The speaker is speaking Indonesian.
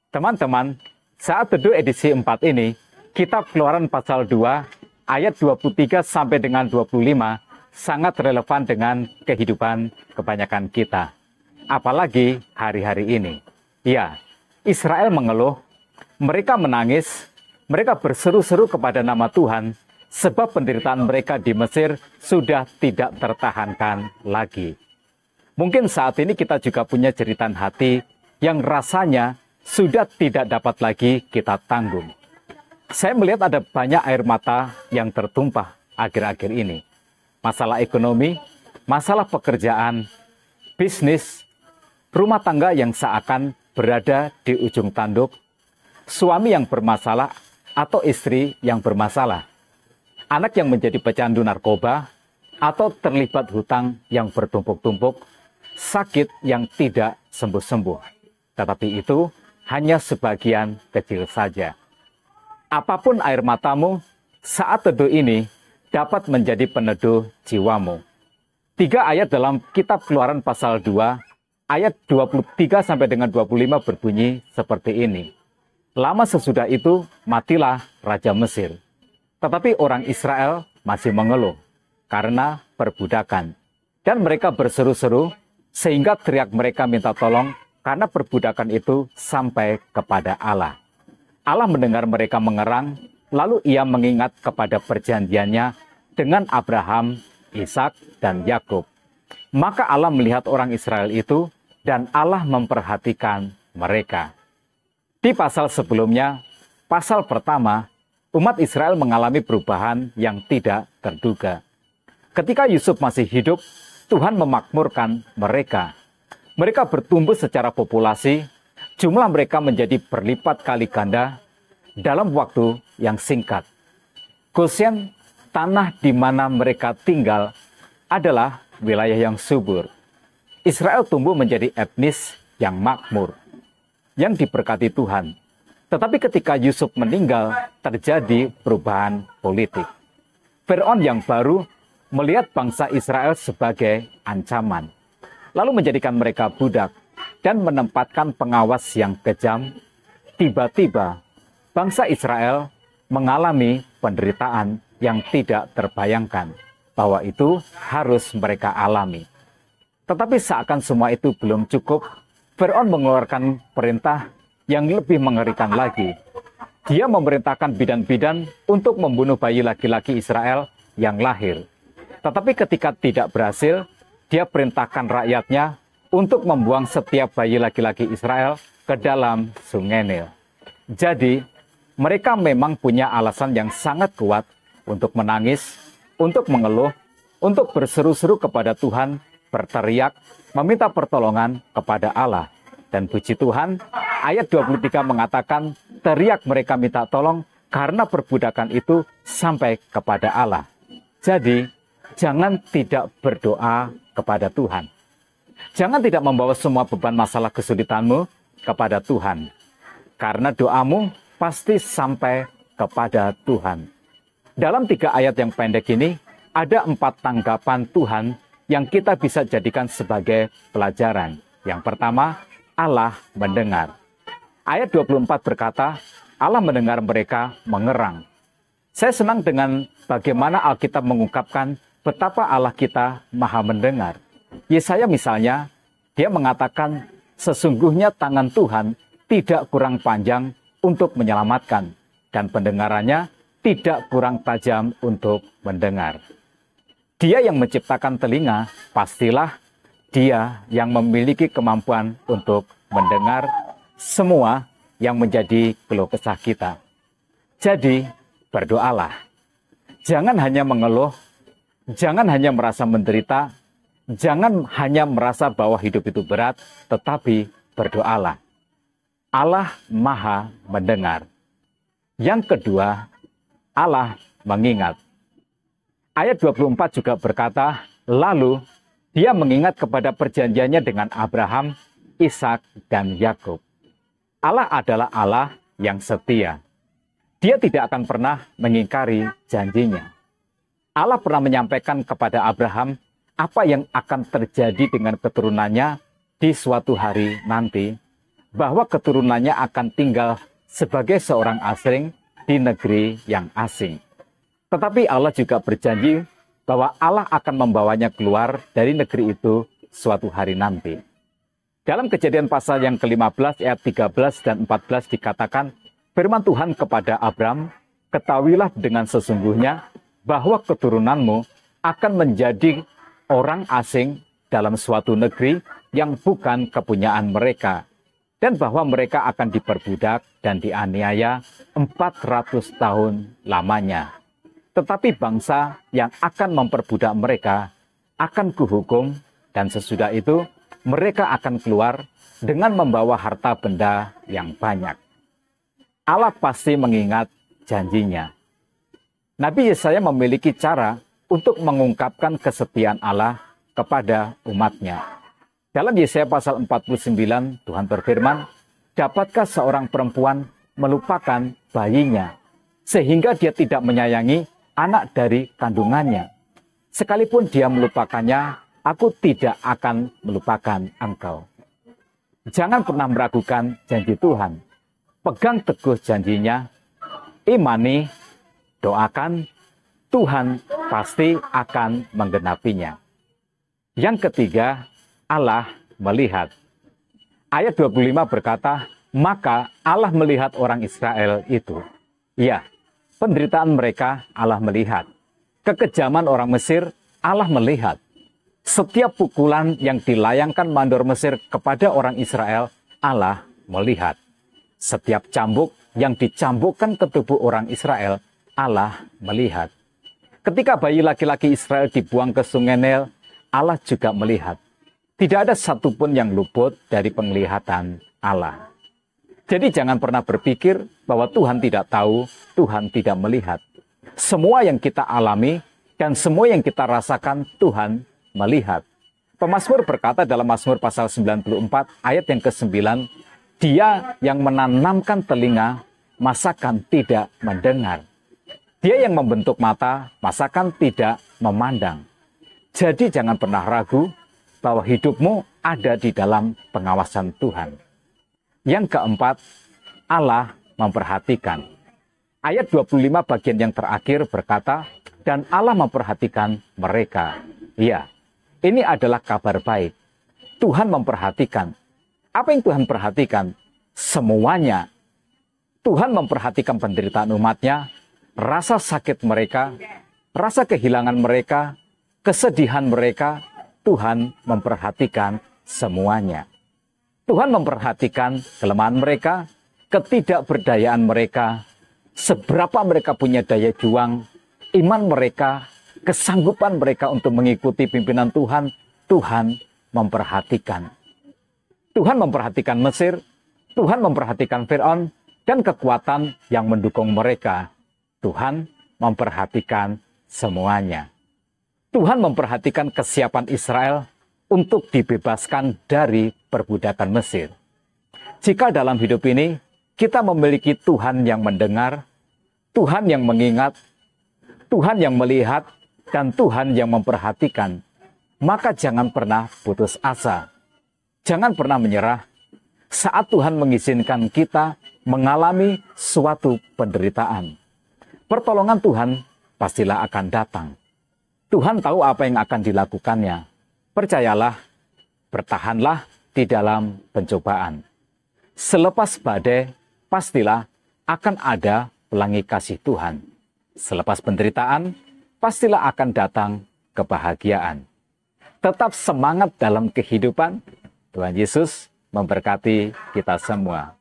Teman-teman, saat teduh edisi 4 ini, Kitab Keluaran pasal 2 ayat 23 sampai dengan 25 sangat relevan dengan kehidupan kebanyakan kita. Apalagi hari-hari ini. Ya, Israel mengeluh, mereka menangis, mereka berseru-seru kepada nama Tuhan, sebab penderitaan mereka di Mesir sudah tidak tertahankan lagi. Mungkin saat ini kita juga punya jeritan hati yang rasanya sudah tidak dapat lagi kita tanggung. Saya melihat ada banyak air mata yang tertumpah akhir-akhir ini. Masalah ekonomi, masalah pekerjaan, bisnis, rumah tangga yang seakan berada di ujung tanduk, suami yang bermasalah atau istri yang bermasalah, anak yang menjadi pecandu narkoba atau terlibat hutang yang bertumpuk-tumpuk, sakit yang tidak sembuh-sembuh. Tetapi itu hanya sebagian kecil saja. Apapun air matamu, saat teduh ini dapat menjadi peneduh jiwamu. 3 ayat dalam Kitab Keluaran pasal 2, ayat 23 sampai dengan 25 berbunyi seperti ini. Lama sesudah itu, matilah Raja Mesir. Tetapi orang Israel masih mengeluh karena perbudakan. Dan mereka berseru-seru sehingga teriak mereka minta tolong karena perbudakan itu sampai kepada Allah. Allah mendengar mereka mengerang, lalu ia mengingat kepada perjanjiannya dengan Abraham, Ishak, dan Yakub. Maka Allah melihat orang Israel itu, dan Allah memperhatikan mereka. Di pasal sebelumnya, pasal pertama, umat Israel mengalami perubahan yang tidak terduga. Ketika Yusuf masih hidup, Tuhan memakmurkan mereka. Mereka bertumbuh secara populasi, jumlah mereka menjadi berlipat kali ganda dalam waktu yang singkat. Goshen, tanah di mana mereka tinggal, adalah wilayah yang subur. Israel tumbuh menjadi etnis yang makmur, yang diberkati Tuhan. Tetapi ketika Yusuf meninggal, terjadi perubahan politik. Fir'aun yang baru melihat bangsa Israel sebagai ancaman, lalu menjadikan mereka budak dan menempatkan pengawas yang kejam. Tiba-tiba, bangsa Israel mengalami penderitaan yang tidak terbayangkan bahwa itu harus mereka alami. Tetapi seakan semua itu belum cukup, Fir'aun mengeluarkan perintah yang lebih mengerikan lagi. Dia memerintahkan bidan-bidan untuk membunuh bayi laki-laki Israel yang lahir. Tetapi ketika tidak berhasil, dia perintahkan rakyatnya untuk membuang setiap bayi laki-laki Israel ke dalam sungai Nil. Jadi, mereka memang punya alasan yang sangat kuat untuk menangis, untuk mengeluh, untuk berseru-seru kepada Tuhan, berteriak, meminta pertolongan kepada Allah. Dan puji Tuhan, ayat 23 mengatakan, teriak mereka minta tolong karena perbudakan itu sampai kepada Allah. Jadi, jangan tidak berdoa kepada Tuhan. Jangan tidak membawa semua beban masalah kesulitanmu kepada Tuhan. Karena doamu pasti sampai kepada Tuhan. Dalam 3 ayat yang pendek ini, ada 4 tanggapan Tuhan yang kita bisa jadikan sebagai pelajaran. Yang pertama, Allah mendengar. Ayat 24 berkata, Allah mendengar mereka mengerang. Saya senang dengan bagaimana Alkitab mengungkapkan betapa Allah kita maha mendengar. Yesaya misalnya, dia mengatakan, sesungguhnya tangan Tuhan tidak kurang panjang untuk menyelamatkan, dan pendengarannya tidak kurang tajam untuk mendengar. Dia yang menciptakan telinga, pastilah dia yang memiliki kemampuan untuk mendengar semua yang menjadi keluh kesah kita. Jadi, berdoalah. Jangan hanya mengeluh, jangan hanya merasa menderita, jangan hanya merasa bahwa hidup itu berat, tetapi berdoalah. Allah maha mendengar. Yang kedua, Allah mengingat. Ayat 24 juga berkata, lalu dia mengingat kepada perjanjiannya dengan Abraham, Ishak, dan Yakub. Allah adalah Allah yang setia. Dia tidak akan pernah mengingkari janjinya. Allah pernah menyampaikan kepada Abraham apa yang akan terjadi dengan keturunannya di suatu hari nanti. bahwa keturunannya akan tinggal sebagai seorang asing di negeri yang asing. Tetapi Allah juga berjanji bahwa Allah akan membawanya keluar dari negeri itu suatu hari nanti. Dalam Kejadian pasal yang ke-15 ayat 13 dan 14 dikatakan, firman Tuhan kepada Abram, ketahuilah dengan sesungguhnya bahwa keturunanmu akan menjadi orang asing dalam suatu negeri yang bukan kepunyaan mereka, dan bahwa mereka akan diperbudak dan dianiaya 400 tahun lamanya. Tetapi bangsa yang akan memperbudak mereka akan kuhukum, dan sesudah itu mereka akan keluar dengan membawa harta benda yang banyak. Allah pasti mengingat janjinya. Nabi Yesaya memiliki cara untuk mengungkapkan kesetiaan Allah kepada umatnya. Dalam Yesaya pasal 49, Tuhan berfirman, dapatkah seorang perempuan melupakan bayinya, sehingga dia tidak menyayangi anak dari kandungannya? Sekalipun dia melupakannya, aku tidak akan melupakan engkau. Jangan pernah meragukan janji Tuhan. Pegang teguh janjinya, imani, doakan, Tuhan pasti akan menggenapinya. Yang ketiga, Allah melihat. Ayat 25 berkata, maka Allah melihat orang Israel itu. Ya, penderitaan mereka Allah melihat. Kekejaman orang Mesir Allah melihat. Setiap pukulan yang dilayangkan mandor Mesir kepada orang Israel, Allah melihat. Setiap cambuk yang dicambukkan ke tubuh orang Israel, Allah melihat. Ketika bayi laki-laki Israel dibuang ke sungai Nil, Allah juga melihat. Tidak ada satupun yang luput dari penglihatan Allah. Jadi jangan pernah berpikir bahwa Tuhan tidak tahu, Tuhan tidak melihat. Semua yang kita alami dan semua yang kita rasakan, Tuhan melihat. Pemazmur berkata dalam Mazmur pasal 94 ayat yang ke-9, dia yang menanamkan telinga, masakan tidak mendengar. Dia yang membentuk mata, masakan tidak memandang. Jadi jangan pernah ragu bahwa hidupmu ada di dalam pengawasan Tuhan. Yang keempat, Allah memperhatikan. Ayat 25 bagian yang terakhir berkata, dan Allah memperhatikan mereka. Iya, ini adalah kabar baik. Tuhan memperhatikan. Apa yang Tuhan perhatikan? Semuanya. Tuhan memperhatikan penderitaan umatnya, rasa sakit mereka, rasa kehilangan mereka, kesedihan mereka. Tuhan memperhatikan semuanya. Tuhan memperhatikan kelemahan mereka, ketidakberdayaan mereka, seberapa mereka punya daya juang, iman mereka, kesanggupan mereka untuk mengikuti pimpinan Tuhan. Tuhan memperhatikan. Tuhan memperhatikan Mesir, Tuhan memperhatikan Fir'aun, dan kekuatan yang mendukung mereka. Tuhan memperhatikan semuanya. Tuhan memperhatikan kesiapan Israel untuk dibebaskan dari perbudakan Mesir. Jika dalam hidup ini kita memiliki Tuhan yang mendengar, Tuhan yang mengingat, Tuhan yang melihat, dan Tuhan yang memperhatikan, maka jangan pernah putus asa. Jangan pernah menyerah saat Tuhan mengizinkan kita mengalami suatu penderitaan. Pertolongan Tuhan pastilah akan datang. Tuhan tahu apa yang akan dilakukannya. Percayalah, bertahanlah di dalam pencobaan. Selepas badai, pastilah akan ada pelangi kasih Tuhan. Selepas penderitaan, pastilah akan datang kebahagiaan. Tetap semangat dalam kehidupan. Tuhan Yesus memberkati kita semua.